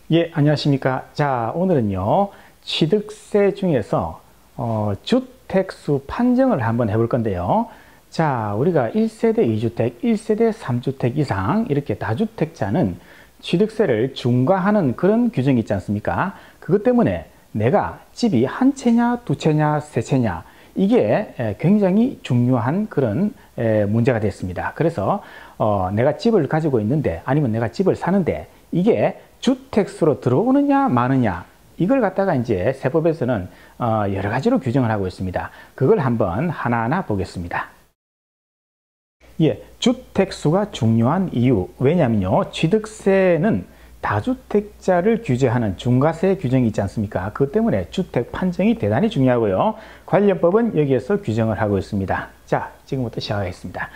예, 안녕하십니까. 자, 오늘은요, 취득세 중에서, 주택수 판정을 한번 해볼 건데요. 자, 우리가 1세대 2주택, 1세대 3주택 이상, 이렇게 다주택자는 취득세를 중과하는 그런 규정이 있지 않습니까? 그것 때문에 내가 집이 한 채냐, 두 채냐, 세 채냐, 이게 굉장히 중요한 그런 문제가 됐습니다. 그래서, 내가 집을 가지고 있는데, 아니면 내가 집을 사는데, 이게 주택수로 들어오느냐 마느냐 이걸 갖다가 이제 세법에서는 여러 가지로 규정을 하고 있습니다. 그걸 한번 하나하나 보겠습니다. 예, 주택수가 중요한 이유. 왜냐면요, 취득세는 다주택자를 규제하는 중과세 규정이 있지 않습니까? 그것 때문에 주택 판정이 대단히 중요하고요. 관련법은 여기에서 규정을 하고 있습니다. 자, 지금부터 시작하겠습니다.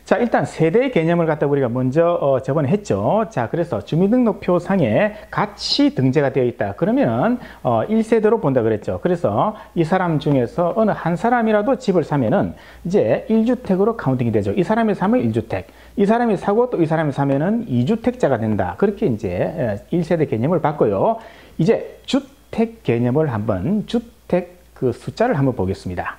자, 일단 세대 개념을 갖다 우리가 먼저 저번에 했죠. 자, 그래서 주민등록표상에 같이 등재가 되어 있다. 그러면은 1세대로 본다 그랬죠. 그래서 이 사람 중에서 어느 한 사람이라도 집을 사면은 이제 1주택으로 카운팅이 되죠. 이 사람이 사면 1주택, 이 사람이 사고 또 이 사람이 사면은 2주택자가 된다. 그렇게 이제 1세대 개념을 받고요. 이제 주택 개념을 한번 주택 그 숫자를 한번 보겠습니다.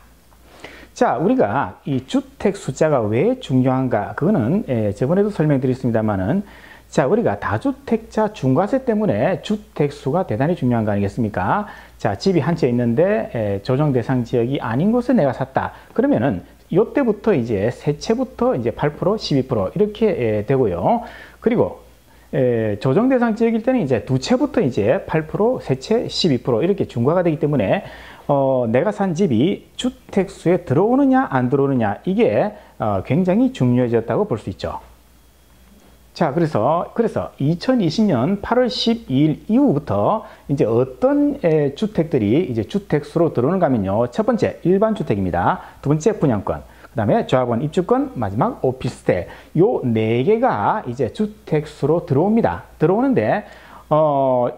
자, 우리가 이 주택 숫자가 왜 중요한가? 그거는 저번에도 설명드렸습니다만은, 자, 우리가 다주택자 중과세 때문에 주택수가 대단히 중요한 거 아니겠습니까? 자, 집이 한 채 있는데 조정 대상 지역이 아닌 곳에 내가 샀다. 그러면은 이때부터 이제 세 채부터 이제 8%, 12% 이렇게 되고요. 그리고 조정 대상 지역일 때는 이제 두 채부터 이제 8%, 세 채 12% 이렇게 중과가 되기 때문에 내가 산 집이 주택수에 들어오느냐 안 들어오느냐 이게 굉장히 중요해졌다고 볼 수 있죠. 자, 그래서 2020년 8월 12일 이후부터 이제 어떤 주택들이 이제 주택수로 들어오는가 하면요. 첫 번째 일반 주택입니다. 두 번째 분양권, 그 다음에 조합원 입주권, 마지막 오피스텔, 요 네 개가 이제 주택수로 들어옵니다. 들어오는데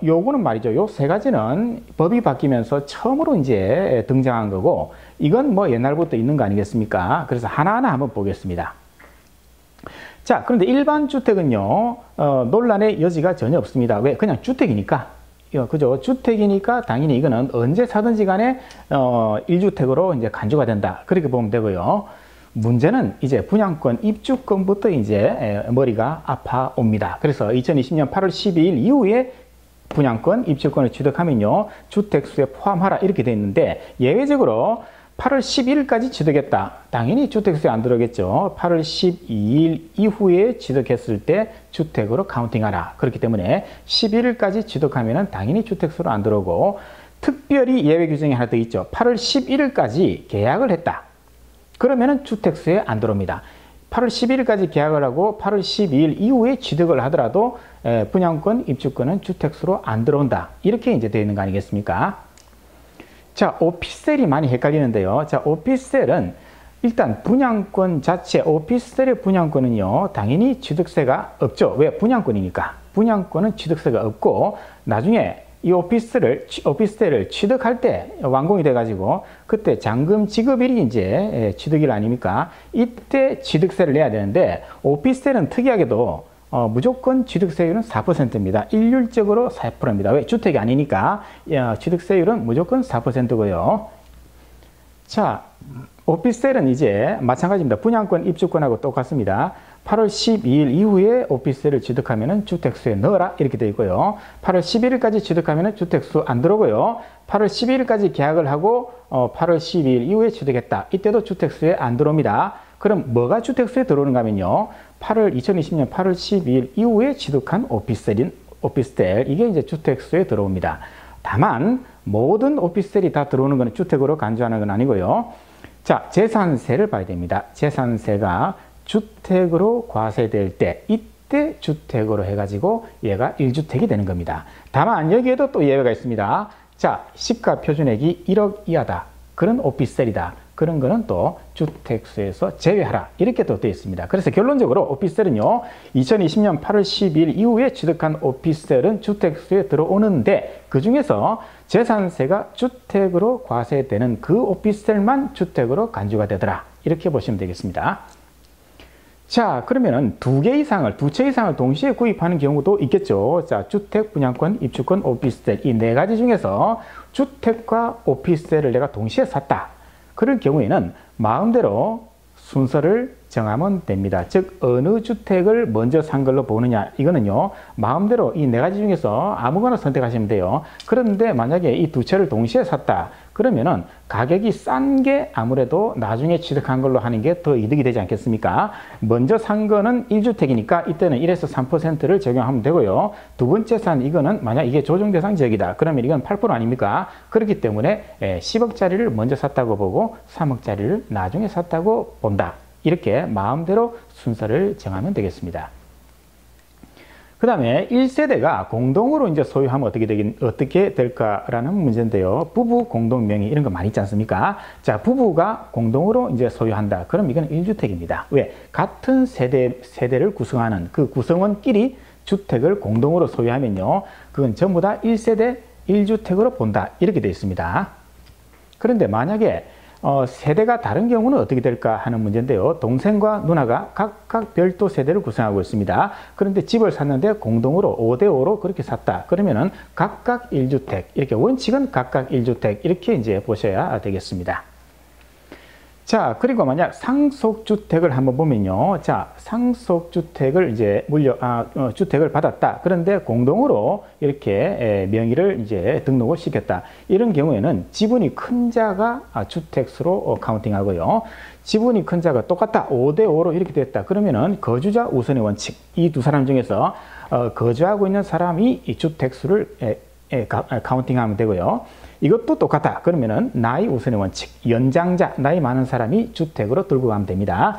요거는 말이죠. 요 세 가지는 법이 바뀌면서 처음으로 이제 등장한 거고, 이건 뭐 옛날부터 있는 거 아니겠습니까? 그래서 하나하나 한번 보겠습니다. 자, 그런데 일반 주택은요, 논란의 여지가 전혀 없습니다. 왜? 그냥 주택이니까. 그죠? 주택이니까 당연히 이거는 언제 사든지 간에 1주택으로 이제 간주가 된다. 그렇게 보면 되고요. 문제는 이제 분양권 입주권부터 이제 머리가 아파옵니다. 그래서 2020년 8월 12일 이후에 분양권 입주권을 취득하면요, 주택수에 포함하라 이렇게 돼 있는데, 예외적으로 8월 11일까지 취득했다. 당연히 주택수에 안 들어오겠죠. 8월 12일 이후에 취득했을 때 주택으로 카운팅하라. 그렇기 때문에 11일까지 취득하면은 당연히 주택수로 안 들어오고, 특별히 예외 규정이 하나 더 있죠. 8월 11일까지 계약을 했다. 그러면은 주택수에 안 들어옵니다. 8월 11일까지 계약을 하고 8월 12일 이후에 취득을 하더라도 분양권, 입주권은 주택수로 안 들어온다. 이렇게 이제 되어 있는 거 아니겠습니까? 자, 오피스텔이 많이 헷갈리는데요. 자, 오피스텔은 일단 분양권 자체, 오피스텔의 분양권은요, 당연히 취득세가 없죠. 왜? 분양권이니까. 분양권은 취득세가 없고, 나중에 이 오피스텔을 취득할 때 완공이 돼가지고 그때 잔금 지급일이 이제 취득일 아닙니까? 이때 취득세를 내야 되는데, 오피스텔은 특이하게도 무조건 취득세율은 4%입니다. 일률적으로 4%입니다. 왜? 주택이 아니니까 취득세율은 무조건 4%고요. 자, 오피스텔은 이제 마찬가지입니다. 분양권, 입주권하고 똑같습니다. 8월 12일 이후에 오피스텔을 취득하면 주택수에 넣어라 이렇게 되어 있고요. 8월 11일까지 취득하면 주택수 안 들어오고요. 8월 12일까지 계약을 하고 8월 12일 이후에 취득했다. 이때도 주택수에 안 들어옵니다. 그럼 뭐가 주택수에 들어오는가 하면요, 2020년 8월 12일 이후에 취득한 오피스텔, 이게 이제 주택수에 들어옵니다. 다만 모든 오피스텔이 다 들어오는 것은 주택으로 간주하는 건 아니고요. 자, 재산세를 봐야 됩니다. 재산세가 주택으로 과세될 때, 이때 주택으로 해가지고 얘가 1주택이 되는 겁니다. 다만 여기에도 또 예외가 있습니다. 자, 시가 표준액이 1억 이하다. 그런 오피스텔이다. 그런 거는 또 주택수에서 제외하라. 이렇게 또 되어 있습니다. 그래서 결론적으로 오피스텔은요, 2020년 8월 12일 이후에 취득한 오피스텔은 주택수에 들어오는데, 그 중에서 재산세가 주택으로 과세되는 그 오피스텔만 주택으로 간주가 되더라. 이렇게 보시면 되겠습니다. 자, 그러면은 두 채 이상을 동시에 구입하는 경우도 있겠죠. 자, 주택, 분양권, 입주권, 오피스텔 이 네 가지 중에서 주택과 오피스텔을 내가 동시에 샀다. 그럴 경우에는 마음대로 순서를 정하면 됩니다. 즉 어느 주택을 먼저 산 걸로 보느냐 이거는요 마음대로 이 네 가지 중에서 아무거나 선택하시면 돼요. 그런데 만약에 이 두 채를 동시에 샀다 그러면은 가격이 싼 게 아무래도 나중에 취득한 걸로 하는 게 더 이득이 되지 않겠습니까? 먼저 산 거는 1주택이니까 이때는 1에서 3%를 적용하면 되고요. 두 번째 산 이거는 만약 이게 조정대상 지역이다. 그러면 이건 8% 아닙니까? 그렇기 때문에 10억짜리를 먼저 샀다고 보고 3억짜리를 나중에 샀다고 본다. 이렇게 마음대로 순서를 정하면 되겠습니다. 그 다음에 1세대가 공동으로 이제 소유하면 어떻게 될까라는 문제인데요. 부부 공동 명의 이런 거 많이 있지 않습니까? 자, 부부가 공동으로 이제 소유한다. 그럼 이건 1주택입니다. 왜? 같은 세대를 구성하는 그 구성원끼리 주택을 공동으로 소유하면요. 그건 전부 다 1세대 1주택으로 본다. 이렇게 되어 있습니다. 그런데 만약에 세대가 다른 경우는 어떻게 될까 하는 문제인데요. 동생과 누나가 각각 별도 세대를 구성하고 있습니다. 그런데 집을 샀는데 공동으로 5대5로 그렇게 샀다. 그러면은 각각 1주택, 이렇게 원칙은 각각 1주택, 이렇게 이제 보셔야 되겠습니다. 자, 그리고 만약 상속주택을 한번 보면요. 자, 상속주택을 이제 주택을 받았다. 그런데 공동으로 이렇게 명의를 이제 등록을 시켰다. 이런 경우에는 지분이 큰 자가 주택수로 카운팅하고요. 지분이 큰 자가 똑같다. 5대5로 이렇게 됐다. 그러면은 거주자 우선의 원칙. 이 두 사람 중에서 거주하고 있는 사람이 이 주택수를 카운팅하면 되고요. 이것도 똑같다. 그러면은 나이 우선의 원칙, 연장자, 나이 많은 사람이 주택으로 들고 가면 됩니다.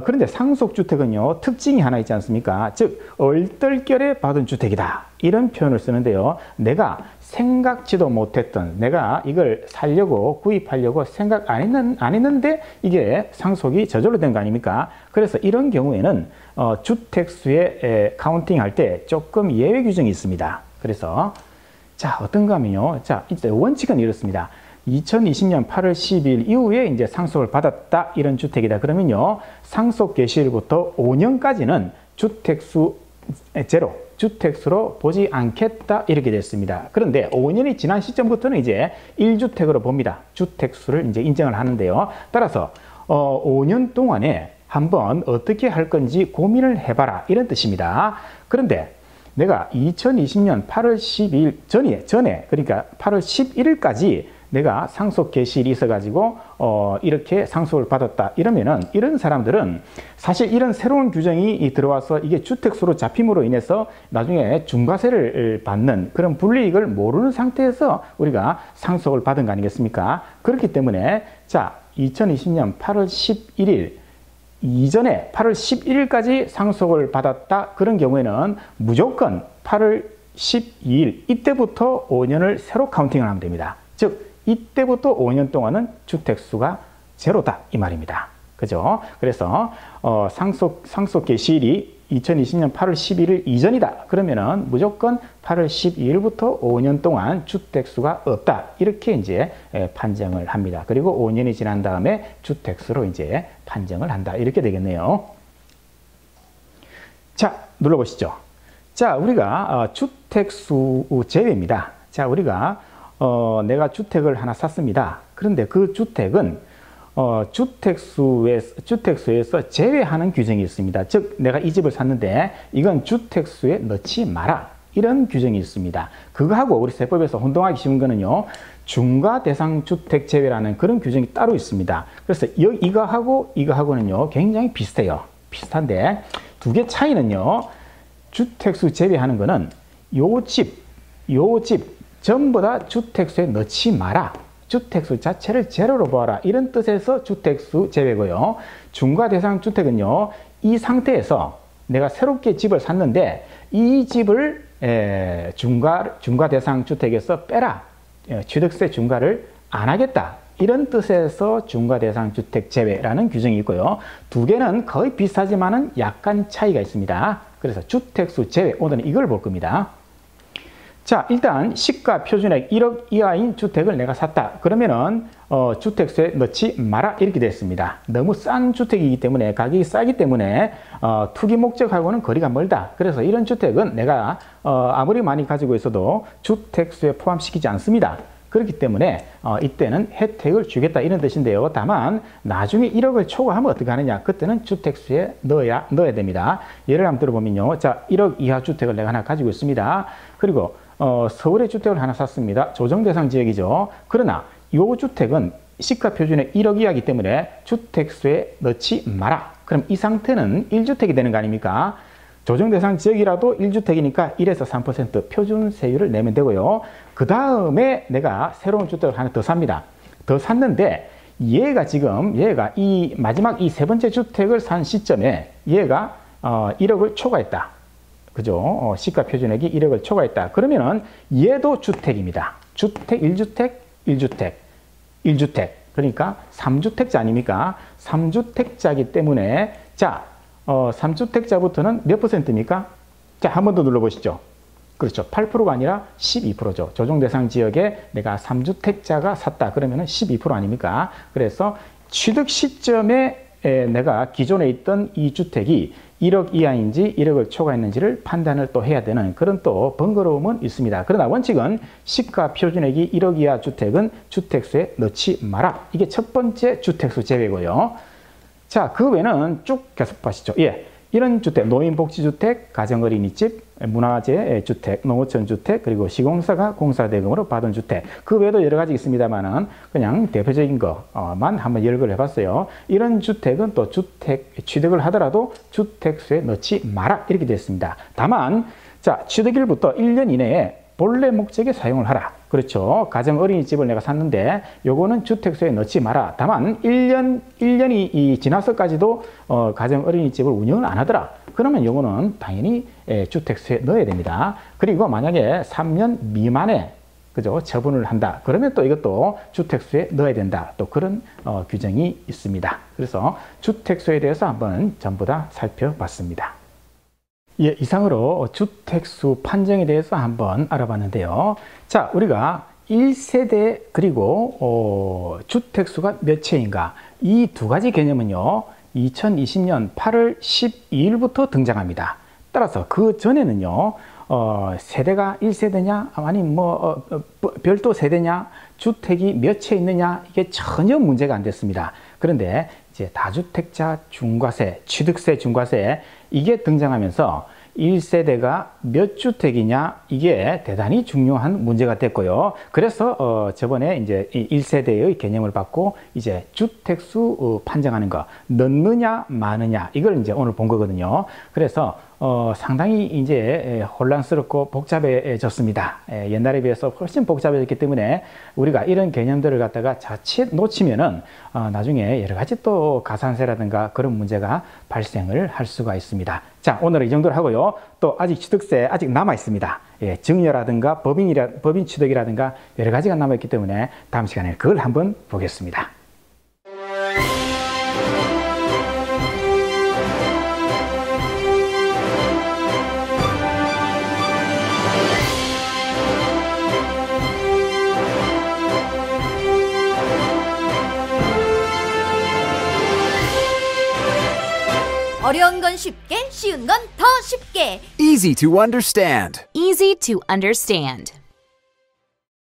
그런데 상속주택은요, 특징이 하나 있지 않습니까? 즉, 얼떨결에 받은 주택이다. 이런 표현을 쓰는데요. 내가 생각지도 못했던, 내가 이걸 살려고, 구입하려고 생각 안 했는데 이게 상속이 저절로 된 거 아닙니까? 그래서 이런 경우에는 주택수에 카운팅할 때 조금 예외 규정이 있습니다. 그래서 자, 어떤가 하면요. 자, 이제 원칙은 이렇습니다. 2020년 8월 10일 이후에 이제 상속을 받았다. 이런 주택이다. 그러면요. 상속 개시일부터 5년까지는 주택수 제로, 주택수로 보지 않겠다. 이렇게 됐습니다. 그런데 5년이 지난 시점부터는 이제 1주택으로 봅니다. 주택수를 이제 인정을 하는데요. 따라서 5년 동안에 한번 어떻게 할 건지 고민을 해봐라. 이런 뜻입니다. 그런데 내가 2020년 8월 12일 전에 그러니까 8월 11일까지 내가 상속 개시일이 있어가지고 이렇게 상속을 받았다 이러면은 이런 사람들은 사실 이런 새로운 규정이 들어와서 이게 주택수로 잡힘으로 인해서 나중에 중과세를 받는 그런 불이익을 모르는 상태에서 우리가 상속을 받은 거 아니겠습니까? 그렇기 때문에 자 2020년 8월 11일 이전에 8월 11일까지 상속을 받았다. 그런 경우에는 무조건 8월 12일 이때부터 5년을 새로 카운팅을 하면 됩니다. 즉 이때부터 5년 동안은 주택수가 제로다 이 말입니다. 그죠? 그래서 상속 개시일이 2020년 8월 11일 이전이다. 그러면은 무조건 8월 12일부터 5년 동안 주택수가 없다. 이렇게 이제 판정을 합니다. 그리고 5년이 지난 다음에 주택수로 이제 판정을 한다. 이렇게 되겠네요. 자, 눌러보시죠. 자, 우리가 주택수 제외입니다. 자, 우리가 내가 주택을 하나 샀습니다. 그런데 그 주택은 주택수에서 제외하는 규정이 있습니다. 즉 내가 이 집을 샀는데 이건 주택수에 넣지 마라. 이런 규정이 있습니다. 그거하고 우리 세법에서 혼동하기 쉬운 거는요. 중과 대상 주택 제외라는 그런 규정이 따로 있습니다. 그래서 이거하고는요. 굉장히 비슷해요. 비슷한데 두 개 차이는요. 주택수 제외하는 거는 요 집 전부 다 주택수에 넣지 마라. 주택수 자체를 제로로 보아라. 이런 뜻에서 주택수 제외고요. 중과 대상 주택은요. 이 상태에서 내가 새롭게 집을 샀는데 이 집을 중과 대상 주택에서 빼라. 취득세 중과를 안 하겠다. 이런 뜻에서 중과 대상 주택 제외라는 규정이 있고요. 두 개는 거의 비슷하지만은 약간 차이가 있습니다. 그래서 주택수 제외 오늘은 이걸 볼 겁니다. 자, 일단 시가 표준액 1억 이하인 주택을 내가 샀다. 그러면은 주택수에 넣지 마라 이렇게 됐습니다. 너무 싼 주택이기 때문에 가격이 싸기 때문에 투기 목적하고는 거리가 멀다. 그래서 이런 주택은 내가 아무리 많이 가지고 있어도 주택수에 포함시키지 않습니다. 그렇기 때문에 이때는 혜택을 주겠다 이런 뜻인데요. 다만 나중에 1억을 초과하면 어떻게 하느냐. 그때는 주택수에 넣어야 됩니다. 예를 한번 들어보면요. 자, 1억 이하 주택을 내가 하나 가지고 있습니다. 그리고 서울에 주택을 하나 샀습니다. 조정대상 지역이죠. 그러나 이 주택은 시가 표준액 1억 이하이기 때문에 주택수에 넣지 마라. 그럼 이 상태는 1주택이 되는 거 아닙니까? 조정대상 지역이라도 1주택이니까 1에서 3% 표준세율을 내면 되고요. 그 다음에 내가 새로운 주택을 하나 더 삽니다. 더 샀는데 얘가 이 마지막 이 세 번째 주택을 산 시점에 얘가 1억을 초과했다. 그죠? 시가 표준액이 1억을 초과했다. 그러면은 얘도 주택입니다. 주택, 1주택, 1주택, 1주택. 그러니까 3주택자 아닙니까? 3주택자이기 때문에 자, 3주택자부터는 몇 %입니까? 자, 한 번 더 눌러보시죠. 그렇죠. 8%가 아니라 12%죠. 조정대상 지역에 내가 3주택자가 샀다. 그러면은 12% 아닙니까? 그래서 취득 시점에 내가 기존에 있던 이 주택이 1억 이하인지 1억을 초과했는지를 판단을 또 해야 되는 그런 또 번거로움은 있습니다. 그러나 원칙은 시가 표준액이 1억 이하 주택은 주택수에 넣지 마라. 이게 첫 번째 주택수 제외고요. 자, 그 외에는 쭉 계속 보시죠. 예. 이런 주택, 노인복지주택, 가정어린이집, 문화재주택, 농어촌주택, 그리고 시공사가 공사대금으로 받은 주택. 그 외에도 여러 가지 있습니다만은 그냥 대표적인 것만 한번 열거를 해봤어요. 이런 주택은 또 취득을 하더라도 주택수에 넣지 마라. 이렇게 되어 있습니다. 다만, 자, 취득일부터 1년 이내에 본래 목적에 사용을 하라. 그렇죠. 가정 어린이집을 내가 샀는데 요거는 주택수에 넣지 마라. 다만 1년이 지나서까지도 가정 어린이집을 운영을 안 하더라. 그러면 요거는 당연히 주택수에 넣어야 됩니다. 그리고 만약에 3년 미만에 그죠? 처분을 한다. 그러면 또 이것도 주택수에 넣어야 된다. 또 그런 규정이 있습니다. 그래서 주택수에 대해서 한번 전부 다 살펴봤습니다. 예, 이상으로 주택수 판정에 대해서 한번 알아봤는데요. 자, 우리가 1세대 그리고 주택수가 몇 채인가 이 두 가지 개념은요 2020년 8월 12일부터 등장합니다. 따라서 그 전에는요 세대가 1세대냐 아니면 별도 세대냐 주택이 몇 채 있느냐 이게 전혀 문제가 안 됐습니다. 그런데 이제 다주택자 중과세, 취득세 중과세 이게 등장하면서 1세대가 몇 주택이냐 이게 대단히 중요한 문제가 됐고요. 그래서 저번에 이제 1세대의 개념을 받고 이제 주택수 판정하는 거 넣느냐 마느냐 이걸 이제 오늘 본 거거든요. 그래서 상당히 이제 혼란스럽고 복잡해졌습니다. 옛날에 비해서 훨씬 복잡해졌기 때문에 우리가 이런 개념들을 갖다가 자칫 놓치면은 나중에 여러 가지 또 가산세라든가 그런 문제가 발생을 할 수가 있습니다. 자, 오늘은 이 정도로 하고요. 또 아직 취득세 아직 남아 있습니다. 예, 증여라든가 법인 취득이라든가 여러 가지가 남아 있기 때문에 다음 시간에 그걸 한번 보겠습니다. 어려운 건 쉽게, 쉬운 건 더 쉽게. Easy to understand. Easy to understand.